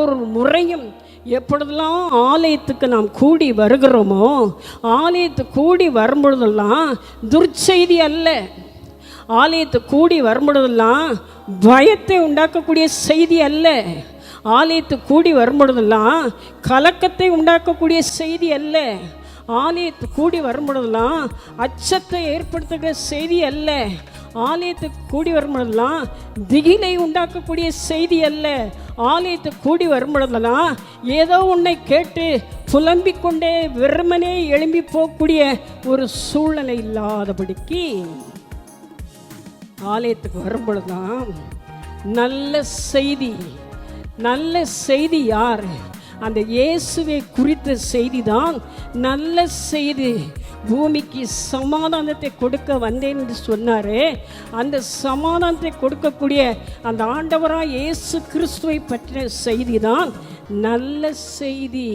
ஒவ்வொரு முறையும் எப்பொழுதெல்லாம் ஆலயத்துக்கு நாம் கூடி வருகிறோமோ, ஆலயத்துக்கு கூடி வரும்பொழுதெல்லாம் துர்ச்செய்தி அல்ல, ஆலயத்துக்கு கூடி வரும்பொழுதெல்லாம் பயத்தை உண்டாக்கக்கூடிய செய்தி அல்ல, ஆலயத்துக்கு கூடி வரும்பொழுதெல்லாம் கலக்கத்தை உண்டாக்கக்கூடிய செய்தி அல்ல, ஆலயத்துக்கு கூடி வரும்பொழுதெல்லாம் அச்சத்தை ஏற்படுத்துகிற செய்தி அல்ல, ஆலயத்துக்கு கூடி வரும்பொழுதெல்லாம் திகிலை உண்டாக்கக்கூடிய செய்தி அல்ல, ஆலயத்துக்கு கூடி வரும்பொழுதெல்லாம் ஏதோ உன்னை கேட்டு புலம்பிக் கொண்டே வெறுமனே எழும்பி போகக்கூடிய ஒரு சூழ்நிலை இல்லாதபடிக்கு ஆலயத்துக்கு வரும்பொழுதுதான் நல்ல செய்தி. நல்ல செய்தி யார்? அந்த இயேசுவை குறித்த செய்தி தான் நல்ல செய்தி. பூமிக்கு சமாதானத்தை கொடுக்க வந்தேன் என்று சொன்னாரே, அந்த சமாதானத்தை கொடுக்கக்கூடிய அந்த ஆண்டவராக இயேசு கிறிஸ்துவை பற்றிய செய்தி தான் நல்ல செய்தி.